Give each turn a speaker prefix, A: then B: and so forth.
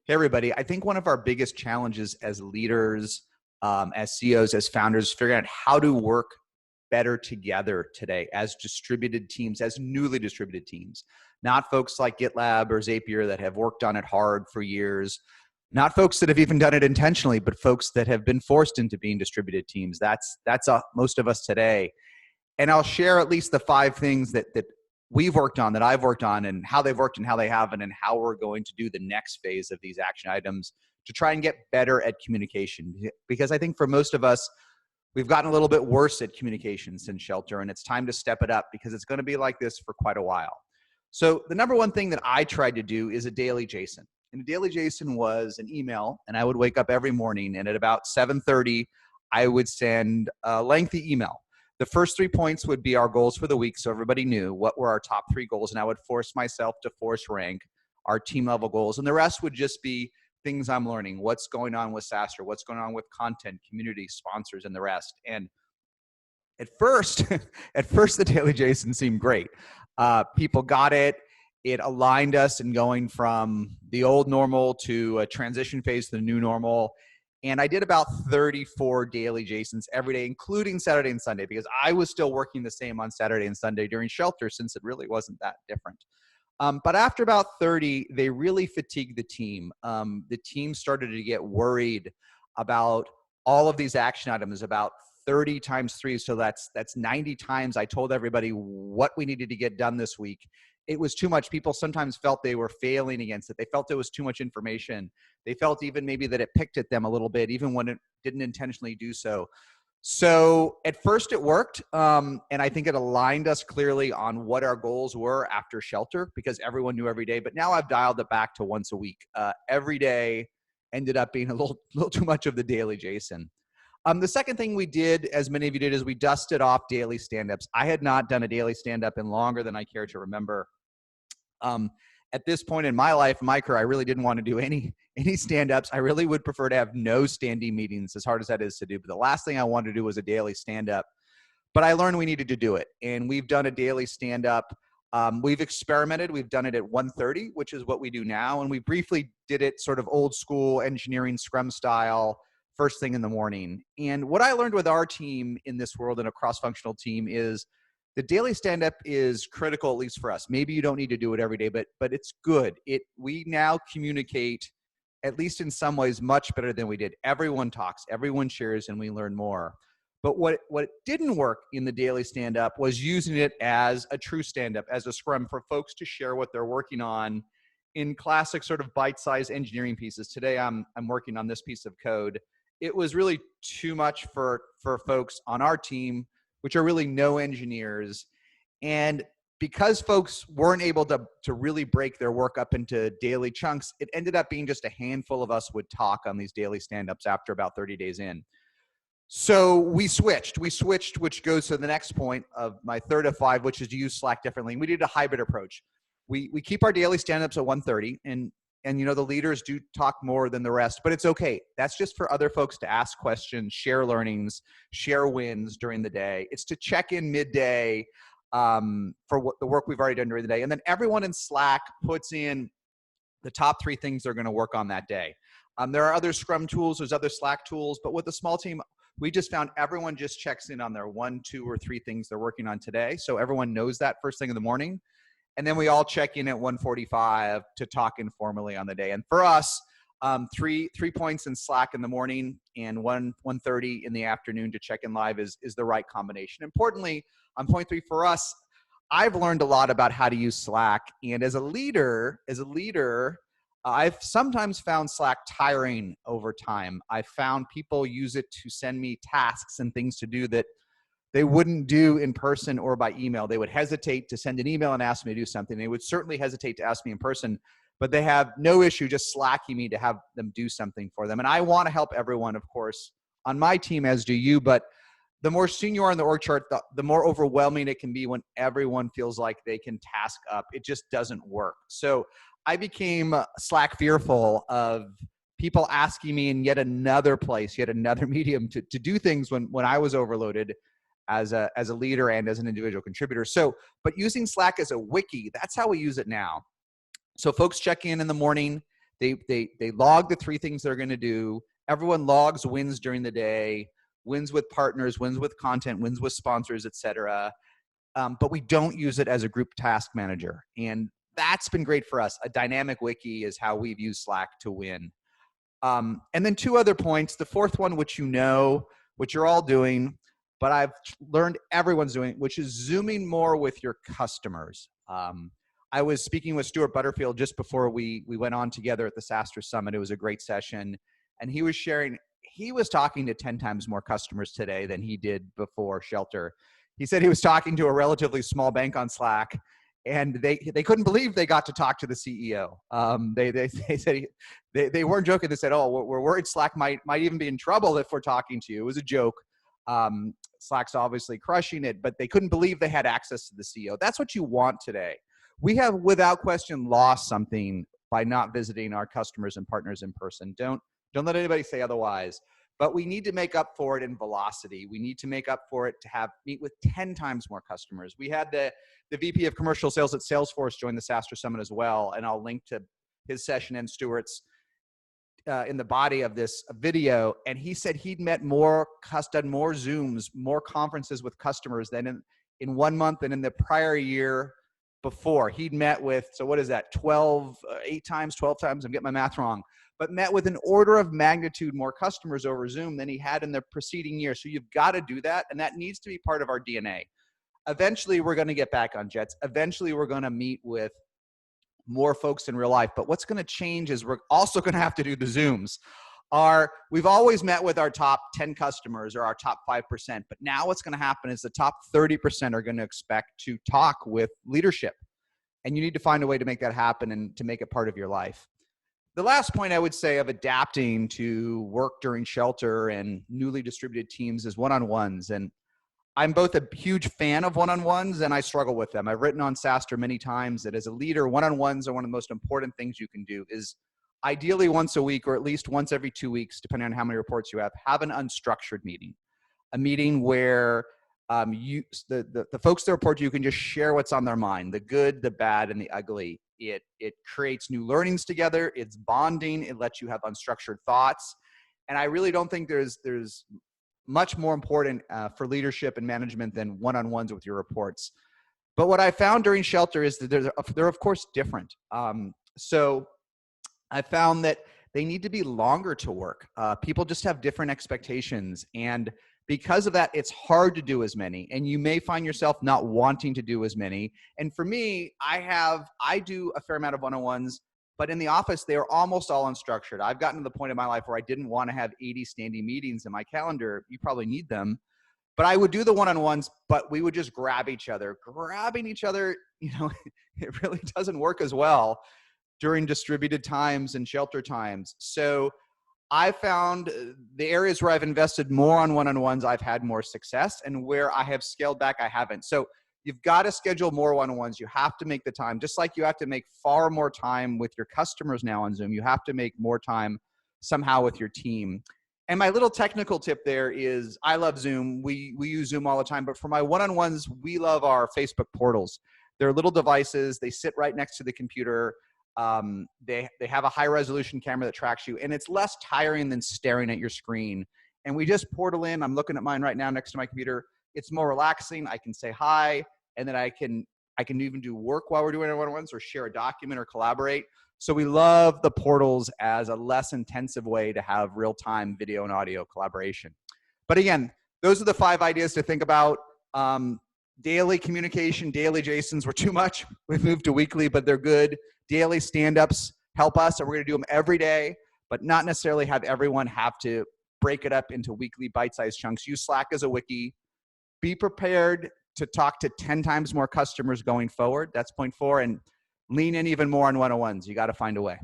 A: Hey, everybody. I think one of our biggest challenges as leaders, as CEOs, as founders, is figuring out how to work better together today as distributed teams, as newly distributed teams. Not folks like GitLab or Zapier that have worked on it hard for years. Not folks that have even done it intentionally, but folks that have been forced into being distributed teams. That's most of us today. And I'll share at least the 5 things that we've worked on, that I've worked on, and how they've worked and how they haven't, and how we're going to do the next phase of these action items to try and get better at communication. Because I think for most of us, we've gotten a little bit worse at communication since shelter, and it's time to step it up because it's going to be like this for quite a while. So the number one thing that I tried to do is a daily JSON. And a daily JSON was an email, and I would wake up every morning, and at about 7:30, I would send a lengthy email. The first 3 points would be our goals for the week, so everybody knew what were our top 3 goals, and I would force myself to force rank our team level goals. And the rest would just be things I'm learning, what's going on with SaaStr, what's going on with content, community, sponsors, and the rest. And at first, the daily JSON seemed great. People got it. It aligned us in going from the old normal to a transition phase to the new normal. And I did about 34 daily JSONs every day, including Saturday and Sunday, because I was still working the same on Saturday and Sunday during shelter, since it really wasn't that different. But after about 30, they really fatigued the team. The team started to get worried about all of these action items, about 30 times 3. So that's 90 times I told everybody what we needed to get done this week. It was too much. People sometimes felt they were failing against it. They felt it was too much information. They felt even maybe that it picked at them a little bit, even when it didn't intentionally do so. So at first it worked, and I think it aligned us clearly on what our goals were after shelter, because everyone knew every day. But now I've dialed it back to once a week. Every day ended up being a little too much of the daily JSON. The second thing we did, as many of you did, is we dusted off daily stand-ups. I had not done a daily stand-up in longer than I care to remember. At this point in my life, my career, I really didn't want to do any stand-ups. I really would prefer to have no standing meetings, as hard as that is to do. But the last thing I wanted to do was a daily stand-up. But I learned we needed to do it, and we've done a daily stand-up. We've experimented. We've done it at 1:30, which is what we do now, and we briefly did it sort of old school engineering Scrum style, first thing in the morning. And what I learned with our team in this world, in a cross-functional team, is the daily stand-up is critical, at least for us. Maybe you don't need to do it every day, but it's good. We now communicate, at least in some ways, much better than we did. Everyone talks, everyone shares, and we learn more. But what didn't work in the daily stand-up was using it as a true stand-up, as a Scrum, for folks to share what they're working on in classic sort of bite-sized engineering pieces. Today, I'm working on this piece of code. It was really too much for folks on our team, which are really no engineers. And because folks weren't able to really break their work up into daily chunks, it ended up being just a handful of us would talk on these daily stand-ups after about 30 days in. So we switched, which goes to the next point of my third of 5, which is to use Slack differently. And we did a hybrid approach. We keep our daily stand-ups at 1:30, and you know, the leaders do talk more than the rest, but it's okay. That's just for other folks to ask questions, share learnings, share wins during the day. It's to check in midday for what the work we've already done during the day. And then everyone in Slack puts in the top 3 things they're going to work on that day. There are other Scrum tools, there's other Slack tools, but with a small team, we just found everyone just checks in on their 1, 2, or 3 things they're working on today. So everyone knows that first thing in the morning. And then we all check in at 1:45 to talk informally on the day. And for us, 3 points in Slack in the morning and 1:30 in the afternoon to check in live is the right combination. Importantly, on point 3 for us, I've learned a lot about how to use Slack. And as a leader, I've sometimes found Slack tiring over time. I've found people use it to send me tasks and things to do that they wouldn't do in person or by email. They would hesitate to send an email and ask me to do something. They would certainly hesitate to ask me in person, but they have no issue just slacking me to have them do something for them. And I want to help everyone, of course, on my team, as do you, but the more senior you are on the org chart, the more overwhelming it can be when everyone feels like they can task up. It just doesn't work. So I became Slack fearful of people asking me in yet another place, yet another medium to do things when I was overloaded as a leader and as an individual contributor. So, but using Slack as a wiki, that's how we use it now. So folks check in the morning. They log the 3 things they're going to do. Everyone logs wins during the day, wins with partners, wins with content, wins with sponsors, etc. But we don't use it as a group task manager. And that's been great for us. A dynamic wiki is how we've used Slack to win. And then 2 other points. The 4th one, which which you're all doing, but I've learned everyone's doing, which is zooming more with your customers. I was speaking with Stuart Butterfield just before we went on together at the SaaStr Summit. It was a great session. And he was sharing, he was talking to 10 times more customers today than he did before Shelter. He said he was talking to a relatively small bank on Slack, and they couldn't believe they got to talk to the CEO. They said they weren't joking. They said, "Oh, we're worried Slack might even be in trouble if we're talking to you." It was a joke. Slack's obviously crushing it, but they couldn't believe they had access to the CEO. That's what you want today. We have, without question, lost something by not visiting our customers and partners in person. Don't let anybody say otherwise. But we need to make up for it in velocity. We need to make up for it to meet with 10 times more customers. We had the VP of commercial sales at Salesforce join the SaaStr Summit as well, and I'll link to his session and Stuart's in the body of this video. And he said he'd met done more Zooms, more conferences with customers than in 1 month than in the prior year before. He'd met with, so what is that, 12 times, I'm getting my math wrong, but met with an order of magnitude more customers over Zoom than he had in the preceding year. So you've got to do that, and that needs to be part of our DNA. Eventually, we're going to get back on jets. Eventually, we're going to meet with more folks in real life. But what's going to change is we're also going to have to do the Zooms. We've always met with our top 10 customers or our top 5%, but now what's going to happen is the top 30% are going to expect to talk with leadership. And you need to find a way to make that happen and to make it part of your life. The last point I would say of adapting to work during Shelter and newly distributed teams is one-on-ones. And I'm both a huge fan of one-on-ones and I struggle with them. I've written on SaaStr many times that as a leader, one-on-ones are one of the most important things you can do. Is ideally once a week or at least once every 2 weeks, depending on how many reports you have an unstructured meeting. A meeting where the folks that report to you can just share what's on their mind, the good, the bad, and the ugly. It creates new learnings together. It's bonding. It lets you have unstructured thoughts. And I really don't think there's much more important for leadership and management than one-on-ones with your reports. But what I found during Shelter is that they're of course different. So I found that they need to be longer to work. People just have different expectations. And because of that, it's hard to do as many, and you may find yourself not wanting to do as many. And for me, I do a fair amount of one-on-ones, but in the office, they are almost all unstructured. I've gotten to the point in my life where I didn't want to have 80 standing meetings in my calendar. You probably need them, but I would do the one-on-ones, but we would just grab each other. Grabbing each other, it really doesn't work as well during distributed times and Shelter times. So I found the areas where I've invested more on one-on-ones, I've had more success, and where I have scaled back, I haven't. So you've got to schedule more one-on-ones. You have to make the time, just like you have to make far more time with your customers now on Zoom. You have to make more time somehow with your team. And my little technical tip there is I love Zoom. We use Zoom all the time, but for my one-on-ones, we love our Facebook portals. They're little devices. They sit right next to the computer. They have a high resolution camera that tracks you, and it's less tiring than staring at your screen. And we just portal in. I'm looking at mine right now next to my computer. It's more relaxing. I can say hi, and then I can even do work while we're doing our one-on-ones or share a document or collaborate. So we love the portals as a less intensive way to have real-time video and audio collaboration. But again, those are the 5 ideas to think about. Daily communication, daily Jasons were too much. We've moved to weekly, but they're good. Daily stand-ups help us, and we're going to do them every day, but not necessarily have everyone have to break it up into weekly bite-sized chunks. Use Slack as a wiki. Be prepared to talk to 10 times more customers going forward. That's point 4. And lean in even more on one-on-ones. You got to find a way.